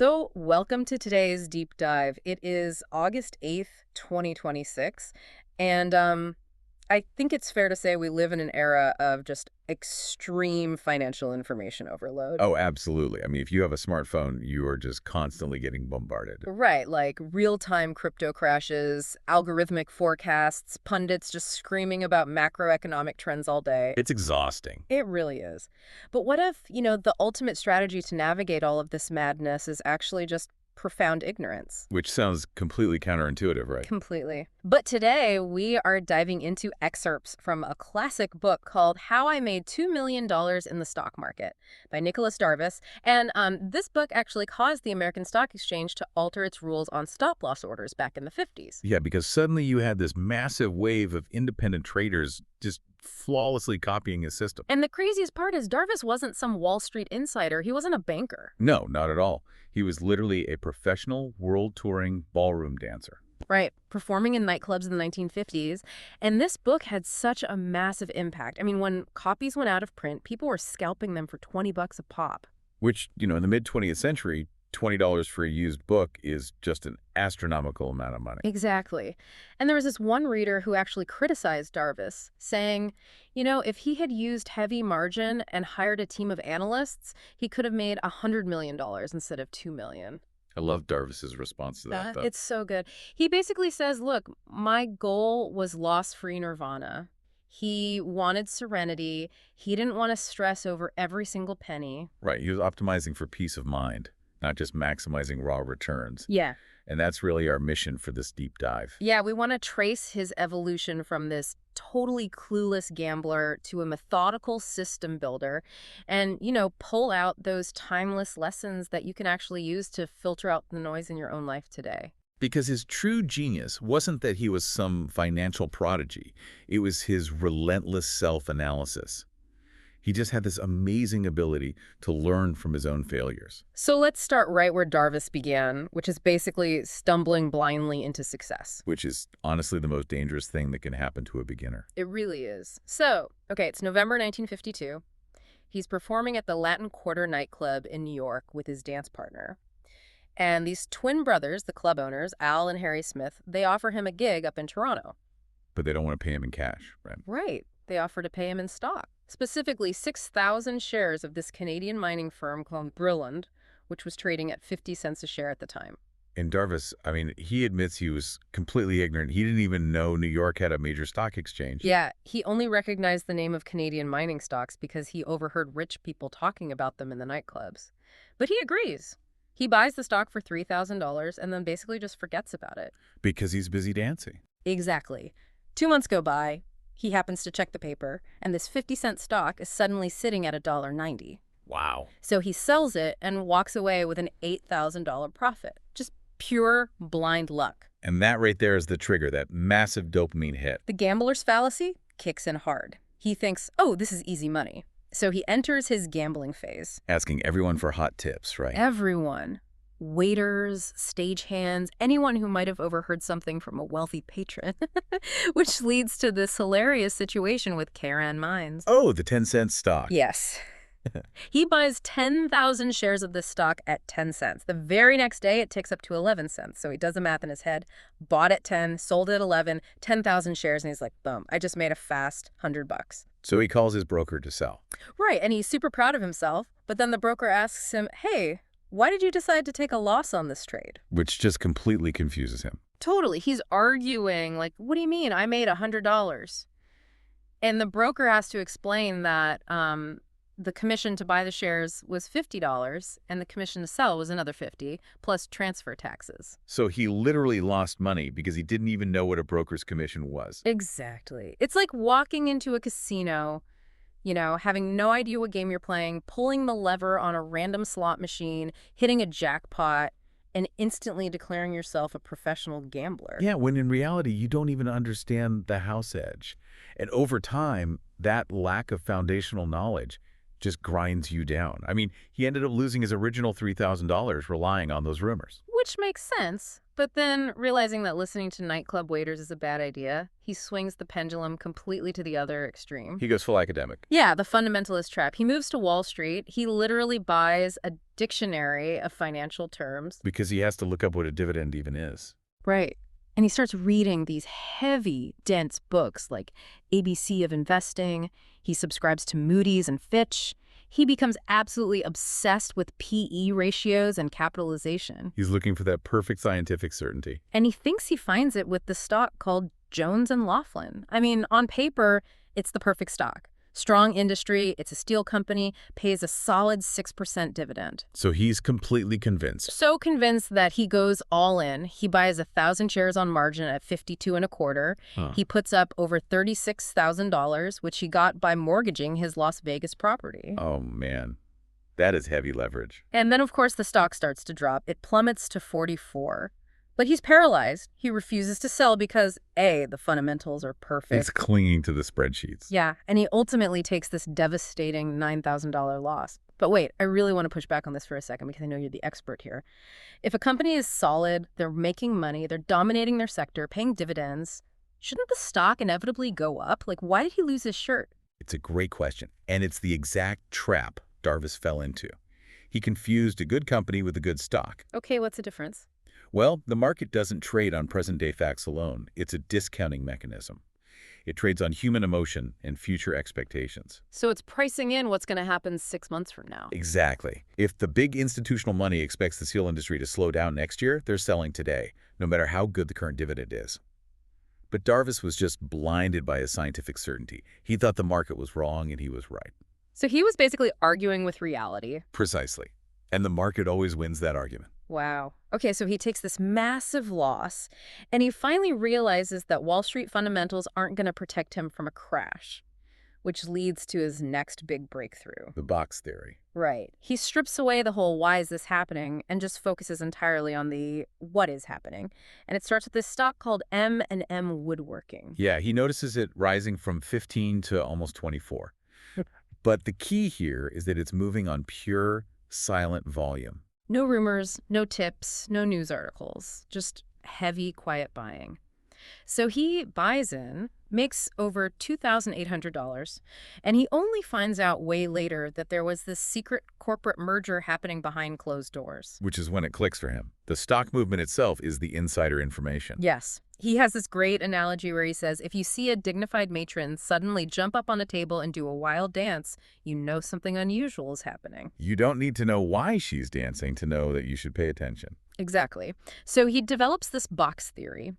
So, welcome to today's deep dive. It is August 8th, 2026, and I think it's fair to say we live in an era of just extreme financial information overload. Oh, absolutely. I mean, if you have a smartphone, you are just constantly getting bombarded. Right, like real-time crypto crashes, algorithmic forecasts, pundits just screaming about macroeconomic trends all day. It's exhausting. It really is. But what if, the ultimate strategy to navigate all of this madness is actually just profound ignorance? Which sounds completely counterintuitive, right? Completely. But today we are diving into excerpts from a classic book called How I Made $2 Million in the Stock Market by Nicolas Darvas. And this book actually caused the American Stock Exchange to alter its rules on stop-loss orders back in the 50s. Yeah, because suddenly you had this massive wave of independent traders just flawlessly copying his system. And the craziest part is Darvas wasn't some Wall Street insider. He wasn't a banker. No, not at all. He was literally a professional world-touring ballroom dancer. Right, performing in nightclubs in the 1950s. And this book had such a massive impact. I mean, when copies went out of print, people were scalping them for $20 a pop. Which, in the mid-20th century, $20 for a used book is just an astronomical amount of money. Exactly. And there was this one reader who actually criticized Darvas, saying, if he had used heavy margin and hired a team of analysts, he could have made $100 million instead of $2 million. I love Darvis's response to that, though. It's so good. He basically says, look, my goal was loss-free nirvana. He wanted serenity. He didn't want to stress over every single penny. Right, he was optimizing for peace of mind, not just maximizing raw returns. Yeah. And that's really our mission for this deep dive. Yeah, we want to trace his evolution from this totally clueless gambler to a methodical system builder and, pull out those timeless lessons that you can actually use to filter out the noise in your own life today. Because his true genius wasn't that he was some financial prodigy. It was his relentless self-analysis. He just had this amazing ability to learn from his own failures. So let's start right where Darvas began, which is basically stumbling blindly into success. Which is honestly the most dangerous thing that can happen to a beginner. It really is. So, okay, it's November 1952. He's performing at the Latin Quarter nightclub in New York with his dance partner. And these twin brothers, the club owners, Al and Harry Smith, they offer him a gig up in Toronto. But they don't want to pay him in cash, right? Right. They offer to pay him in stock. Specifically, 6,000 shares of this Canadian mining firm called Brilland, which was trading at 50 cents a share at the time. And Darvas, he admits he was completely ignorant. He didn't even know New York had a major stock exchange. Yeah, he only recognized the name of Canadian mining stocks because he overheard rich people talking about them in the nightclubs. But he agrees. He buys the stock for $3,000 and then basically just forgets about it. Because he's busy dancing. Exactly. 2 months go by. He happens to check the paper, and this 50-cent stock is suddenly sitting at $1.90. Wow. So he sells it and walks away with an $8,000 profit. Just pure blind luck. And that right there is the trigger, that massive dopamine hit. The gambler's fallacy kicks in hard. He thinks, oh, this is easy money. So he enters his gambling phase. Asking everyone for hot tips, right? Everyone. Waiters, stagehands, anyone who might have overheard something from a wealthy patron, which leads to this hilarious situation with Karen Mines. Oh, the 10-cent stock. Yes. He buys 10,000 shares of this stock at 10 cents. The very next day, it ticks up to 11 cents. So he does the math in his head, bought at 10, sold at 11, 10,000 shares, and he's like, boom, I just made a fast $100. So he calls his broker to sell. Right, and he's super proud of himself. But then the broker asks him, hey, why did you decide to take a loss on this trade? Which just completely confuses him. Totally. He's arguing, like, what do you mean? I made $100. And the broker has to explain that the commission to buy the shares was $50 and the commission to sell was another $50 plus transfer taxes. So he literally lost money because he didn't even know what a broker's commission was. Exactly. It's like walking into a casino, having no idea what game you're playing, pulling the lever on a random slot machine, hitting a jackpot, and instantly declaring yourself a professional gambler. Yeah, when in reality, you don't even understand the house edge. And over time, that lack of foundational knowledge just grinds you down. I mean, he ended up losing his original $3,000 relying on those rumors. Which makes sense. But then, realizing that listening to nightclub waiters is a bad idea, he swings the pendulum completely to the other extreme. He goes full academic. Yeah, the fundamentalist trap. He moves to Wall Street. He literally buys a dictionary of financial terms. Because he has to look up what a dividend even is. Right. And he starts reading these heavy, dense books like ABC of Investing. He subscribes to Moody's and Fitch. He becomes absolutely obsessed with PE ratios and capitalization. He's looking for that perfect scientific certainty. And he thinks he finds it with the stock called Jones and Laughlin. I mean, on paper, it's the perfect stock. Strong industry, it's a steel company, pays a solid 6% dividend. So he's completely convinced. So convinced that he goes all in. He buys 1,000 shares on margin at 52 and a quarter. He puts up over $36,000, which he got by mortgaging his Las Vegas property. Oh, man. That is heavy leverage. And then, of course, the stock starts to drop. It plummets to 44. But he's paralyzed. He refuses to sell because, A, the fundamentals are perfect. It's clinging to the spreadsheets. Yeah, and he ultimately takes this devastating $9,000 loss. But wait, I really want to push back on this for a second because I know you're the expert here. If a company is solid, they're making money, they're dominating their sector, paying dividends, shouldn't the stock inevitably go up? Like, why did he lose his shirt? It's a great question, and it's the exact trap Darvas fell into. He confused a good company with a good stock. Okay, what's the difference? Well, the market doesn't trade on present-day facts alone. It's a discounting mechanism. It trades on human emotion and future expectations. So it's pricing in what's going to happen 6 months from now. Exactly. If the big institutional money expects the steel industry to slow down next year, they're selling today, no matter how good the current dividend is. But Darvas was just blinded by his scientific certainty. He thought the market was wrong and he was right. So he was basically arguing with reality. Precisely. And the market always wins that argument. Wow. Okay, so he takes this massive loss, and he finally realizes that Wall Street fundamentals aren't going to protect him from a crash, which leads to his next big breakthrough. The box theory. Right. He strips away the whole why is this happening and just focuses entirely on the what is happening. And it starts with this stock called M&M Woodworking. Yeah, he notices it rising from 15 to almost 24. But the key here is that it's moving on pure, silent volume. No rumors, no tips, no news articles, just heavy, quiet buying. So he buys in, makes over $2,800, and he only finds out way later that there was this secret corporate merger happening behind closed doors. Which is when it clicks for him. The stock movement itself is the insider information. Yes. He has this great analogy where he says, if you see a dignified matron suddenly jump up on a table and do a wild dance, you know something unusual is happening. You don't need to know why she's dancing to know that you should pay attention. Exactly. So he develops this box theory.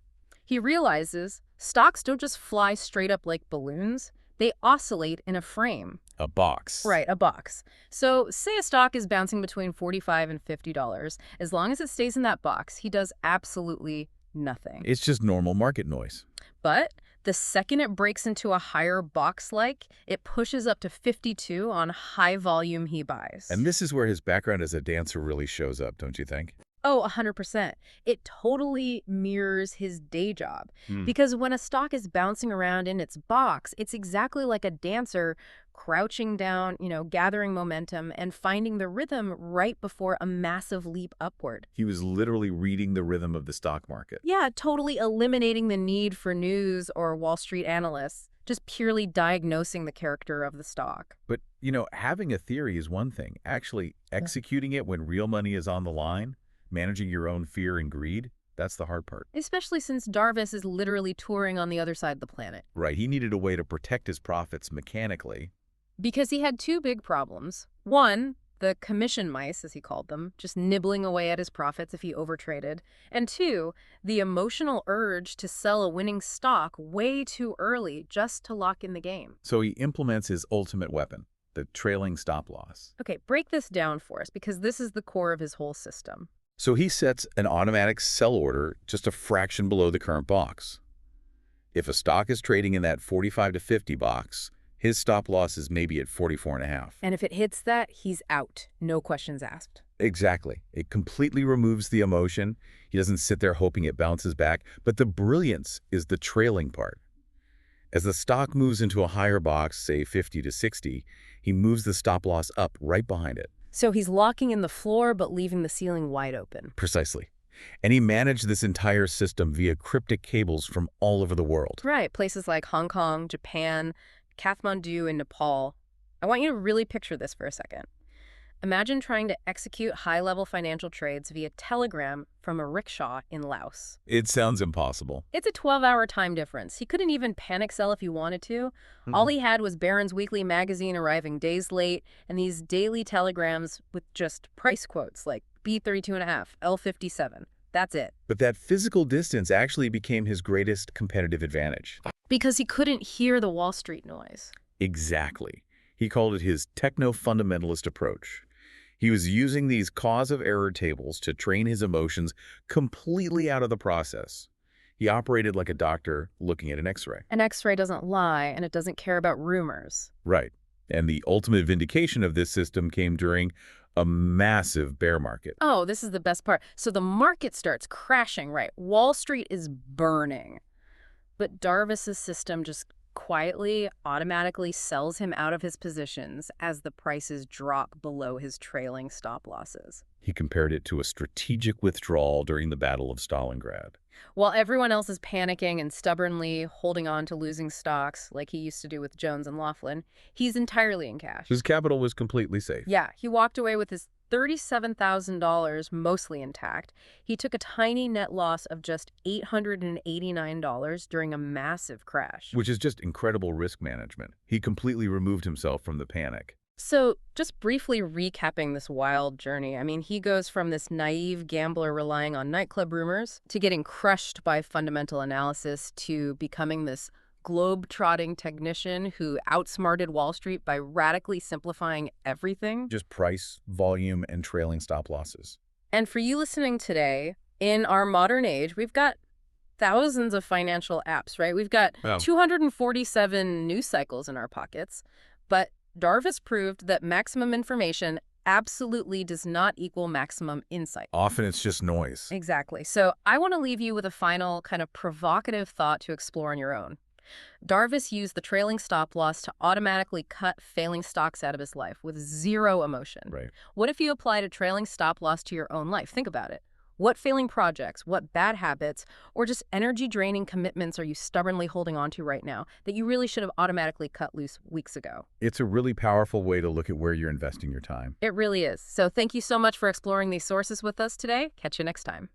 He realizes stocks don't just fly straight up like balloons. They oscillate in a frame. A box. Right, a box. So say a stock is bouncing between $45 and $50. As long as it stays in that box, he does absolutely nothing. It's just normal market noise. But the second it breaks into a higher box-like, it pushes up to 52 on high volume he buys. And this is where his background as a dancer really shows up, don't you think? Oh, 100%. It totally mirrors his day job. Because when a stock is bouncing around in its box, it's exactly like a dancer crouching down, gathering momentum and finding the rhythm right before a massive leap upward. He was literally reading the rhythm of the stock market. Yeah, totally eliminating the need for news or Wall Street analysts, just purely diagnosing the character of the stock. But, having a theory is one thing. Actually executing it when real money is on the line, managing your own fear and greed, that's the hard part. Especially since Darvas is literally touring on the other side of the planet. Right. He needed a way to protect his profits mechanically. Because he had two big problems. One, the commission mice, as he called them, just nibbling away at his profits if he overtraded. And two, the emotional urge to sell a winning stock way too early just to lock in the game. So he implements his ultimate weapon, the trailing stop loss. Okay, break this down for us, because this is the core of his whole system. So he sets an automatic sell order just a fraction below the current box. If a stock is trading in that 45 to 50 box, his stop loss is maybe at 44.5. And if it hits that, he's out. No questions asked. Exactly. It completely removes the emotion. He doesn't sit there hoping it bounces back. But the brilliance is the trailing part. As the stock moves into a higher box, say 50 to 60, He moves the stop loss up right behind it. So he's locking in the floor but leaving the ceiling wide open. Precisely. And he managed this entire system via cryptic cables from all over the world. Right, places like Hong Kong, Japan, Kathmandu, and Nepal. I want you to really picture this for a second. Imagine trying to execute high-level financial trades via telegram from a rickshaw in Laos. It sounds impossible. It's a 12-hour time difference. He couldn't even panic sell if he wanted to. All he had was Barron's Weekly magazine arriving days late, and these daily telegrams with just price quotes like B32.5, L57. That's it. But that physical distance actually became his greatest competitive advantage. Because he couldn't hear the Wall Street noise. Exactly. He called it his techno-fundamentalist approach. He was using these cause-of-error tables to train his emotions completely out of the process. He operated like a doctor looking at an X-ray. An X-ray doesn't lie, and it doesn't care about rumors. Right. And the ultimate vindication of this system came during a massive bear market. Oh, this is the best part. So the market starts crashing, right? Wall Street is burning. But Darvas's system just quietly, automatically sells him out of his positions as the prices drop below his trailing stop losses. He compared it to a strategic withdrawal during the Battle of Stalingrad. While everyone else is panicking and stubbornly holding on to losing stocks, like he used to do with Jones and Laughlin, he's entirely in cash. His capital was completely safe. Yeah, he walked away with his $37,000 mostly intact. He took a tiny net loss of just $889 during a massive crash. Which is just incredible risk management. He completely removed himself from the panic. So just briefly recapping this wild journey, I mean, he goes from this naive gambler relying on nightclub rumors to getting crushed by fundamental analysis to becoming this globe-trotting technician who outsmarted Wall Street by radically simplifying everything. Just price, volume, and trailing stop losses. And for you listening today, in our modern age, we've got thousands of financial apps, right? We've got 247 news cycles in our pockets. But Darvas proved that maximum information absolutely does not equal maximum insight. Often it's just noise. Exactly. So I want to leave you with a final kind of provocative thought to explore on your own. Darvas used the trailing stop loss to automatically cut failing stocks out of his life with zero emotion. Right. What if you applied a trailing stop loss to your own life? Think about it. What failing projects, what bad habits, or just energy-draining commitments are you stubbornly holding on to right now that you really should have automatically cut loose weeks ago? It's a really powerful way to look at where you're investing your time. It really is. So thank you so much for exploring these sources with us today. Catch you next time.